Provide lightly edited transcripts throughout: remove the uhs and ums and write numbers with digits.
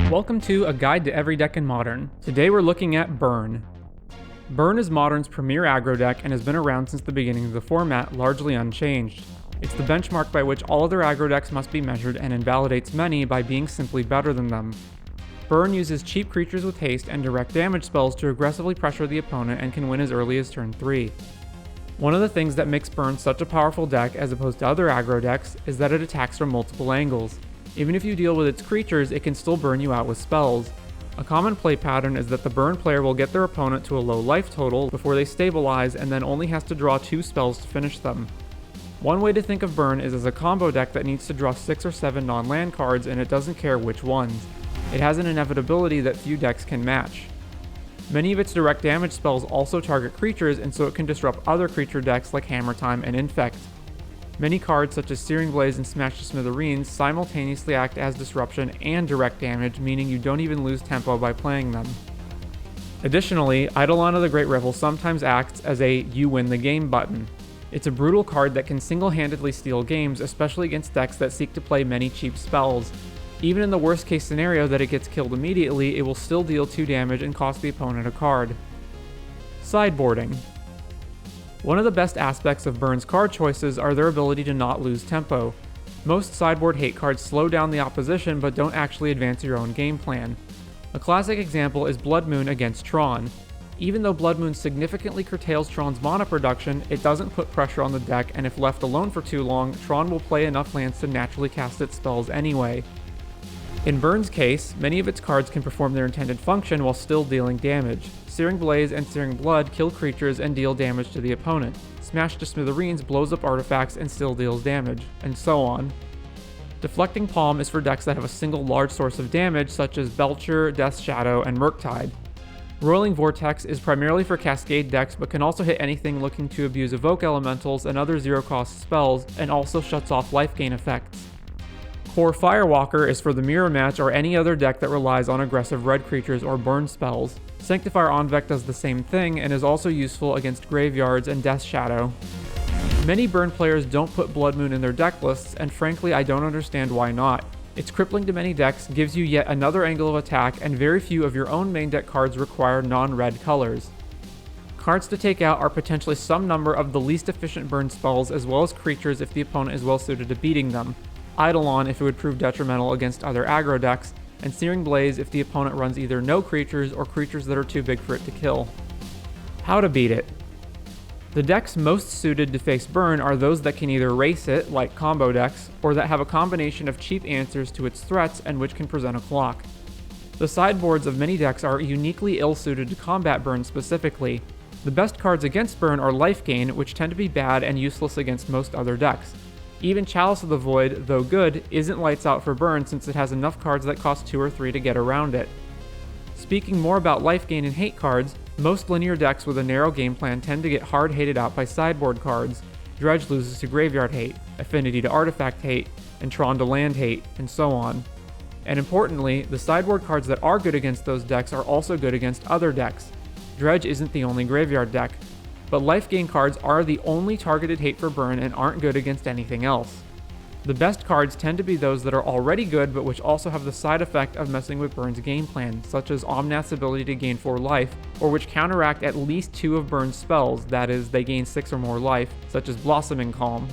Welcome to A Guide to Every Deck in Modern. Today we're looking at Burn. Burn is Modern's premier aggro deck and has been around since the beginning of the format, largely unchanged. It's the benchmark by which all other aggro decks must be measured and invalidates many by being simply better than them. Burn uses cheap creatures with haste and direct damage spells to aggressively pressure the opponent and can win as early as turn 3. One of the things that makes Burn such a powerful deck as opposed to other aggro decks is that it attacks from multiple angles. Even if you deal with its creatures, it can still burn you out with spells. A common play pattern is that the burn player will get their opponent to a low life total before they stabilize and then only has to draw 2 spells to finish them. One way to think of Burn is as a combo deck that needs to draw 6 or 7 non-land cards and it doesn't care which ones. It has an inevitability that few decks can match. Many of its direct damage spells also target creatures and so it can disrupt other creature decks like Hammer Time and Infect. Many cards such as Searing Blaze and Smash to Smithereens simultaneously act as disruption and direct damage, meaning you don't even lose tempo by playing them. Additionally, Eidolon of the Great Rivel sometimes acts as a "you win the game" button. It's a brutal card that can single-handedly steal games, especially against decks that seek to play many cheap spells. Even in the worst case scenario that it gets killed immediately, it will still deal 2 damage and cost the opponent a card. Sideboarding. One of the best aspects of Burn's card choices are their ability to not lose tempo. Most sideboard hate cards slow down the opposition but don't actually advance your own game plan. A classic example is Blood Moon against Tron. Even though Blood Moon significantly curtails Tron's mana production, it doesn't put pressure on the deck, and if left alone for too long, Tron will play enough lands to naturally cast its spells anyway. In Burn's case, many of its cards can perform their intended function while still dealing damage. Searing Blaze and Searing Blood kill creatures and deal damage to the opponent. Smash to Smithereens blows up artifacts and still deals damage, and so on. Deflecting Palm is for decks that have a single large source of damage such as Belcher, Death Shadow, and Murktide. Roiling Vortex is primarily for Cascade decks but can also hit anything looking to abuse Evoke Elementals and other zero-cost spells, and also shuts off life gain effects. Core Firewalker is for the Mirror Match or any other deck that relies on aggressive red creatures or burn spells. Sanctifier Onvec does the same thing and is also useful against graveyards and Death Shadow. Many burn players don't put Blood Moon in their deck lists, and frankly I don't understand why not. It's crippling to many decks, gives you yet another angle of attack, and very few of your own main deck cards require non-red colors. Cards to take out are potentially some number of the least efficient burn spells as well as creatures if the opponent is well suited to beating them. Eidolon if it would prove detrimental against other aggro decks, and Searing Blaze if the opponent runs either no creatures or creatures that are too big for it to kill. How to beat it. The decks most suited to face Burn are those that can either race it, like combo decks, or that have a combination of cheap answers to its threats and which can present a clock. The sideboards of many decks are uniquely ill-suited to combat Burn specifically. The best cards against Burn are Life Gain, which tend to be bad and useless against most other decks. Even Chalice of the Void, though good, isn't lights out for Burn since it has enough cards that cost 2 or 3 to get around it. Speaking more about life gain and hate cards, most linear decks with a narrow game plan tend to get hard hated out by sideboard cards. Dredge loses to graveyard hate, Affinity to artifact hate, and Tron to land hate, and so on. And importantly, the sideboard cards that are good against those decks are also good against other decks. Dredge isn't the only graveyard deck. But life gain cards are the only targeted hate for Burn and aren't good against anything else. The best cards tend to be those that are already good but which also have the side effect of messing with Burn's game plan, such as Omnath's ability to gain 4 life, or which counteract at least 2 of Burn's spells, that is, they gain 6 or more life, such as Blossoming Calm.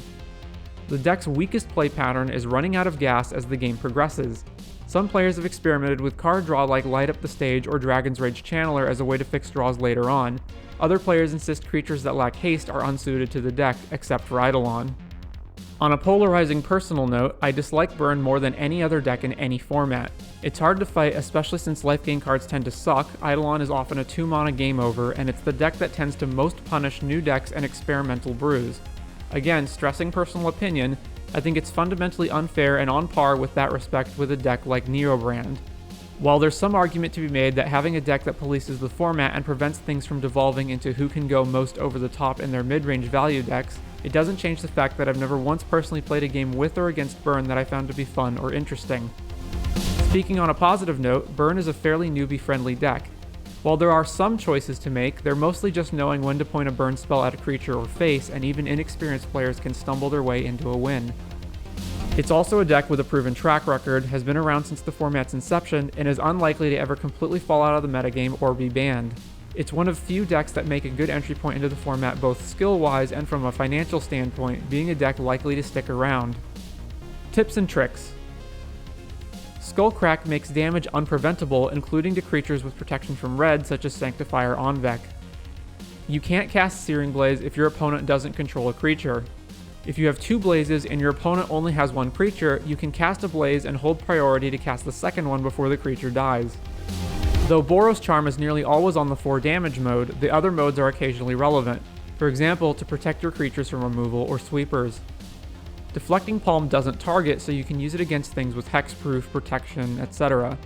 The deck's weakest play pattern is running out of gas as the game progresses. Some players have experimented with card draw like Light Up the Stage or Dragon's Rage Channeler as a way to fix draws later on. Other players insist creatures that lack haste are unsuited to the deck, except for Eidolon. On a polarizing personal note, I dislike Burn more than any other deck in any format. It's hard to fight, especially since life gain cards tend to suck. Eidolon is often a 2-mana game over, and it's the deck that tends to most punish new decks and experimental brews. Again, stressing personal opinion, I think it's fundamentally unfair and on par with that respect with a deck like Neobrand. While there's some argument to be made that having a deck that polices the format and prevents things from devolving into who can go most over the top in their mid-range value decks, it doesn't change the fact that I've never once personally played a game with or against Burn that I found to be fun or interesting. Speaking on a positive note, Burn is a fairly newbie-friendly deck. While there are some choices to make, they're mostly just knowing when to point a Burn spell at a creature or face, and even inexperienced players can stumble their way into a win. It's also a deck with a proven track record, has been around since the format's inception, and is unlikely to ever completely fall out of the metagame or be banned. It's one of few decks that make a good entry point into the format both skill-wise and from a financial standpoint, being a deck likely to stick around. Tips and tricks. Skullcrack makes damage unpreventable, including to creatures with protection from red, such as Sanctifier Onvek. You can't cast Searing Blaze if your opponent doesn't control a creature. If you have 2 blazes and your opponent only has 1 creature, you can cast a blaze and hold priority to cast the second one before the creature dies. Though Boros Charm is nearly always on the 4 damage mode, the other modes are occasionally relevant, for example to protect your creatures from removal or sweepers. Deflecting Palm doesn't target, so you can use it against things with hexproof, protection, etc.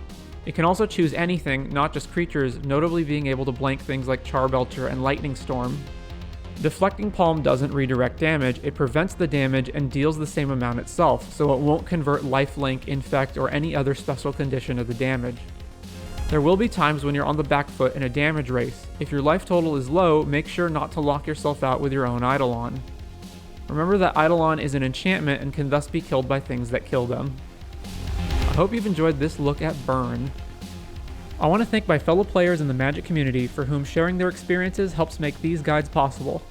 It can also choose anything, not just creatures, notably being able to blank things like Charbelcher and Lightning Storm. Deflecting Palm doesn't redirect damage, it prevents the damage and deals the same amount itself, so it won't convert lifelink, infect, or any other special condition of the damage. There will be times when you're on the back foot in a damage race. If your life total is low, make sure not to lock yourself out with your own Eidolon. Remember that Eidolon is an enchantment and can thus be killed by things that kill them. I hope you've enjoyed this look at Burn. I want to thank my fellow players in the Magic community for whom sharing their experiences helps make these guides possible.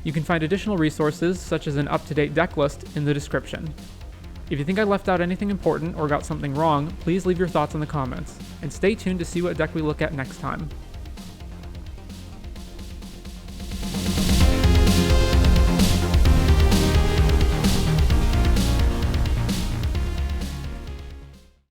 You can find additional resources, such as an up-to-date deck list, in the description. If you think I left out anything important or got something wrong, please leave your thoughts in the comments, and stay tuned to see what deck we look at next time.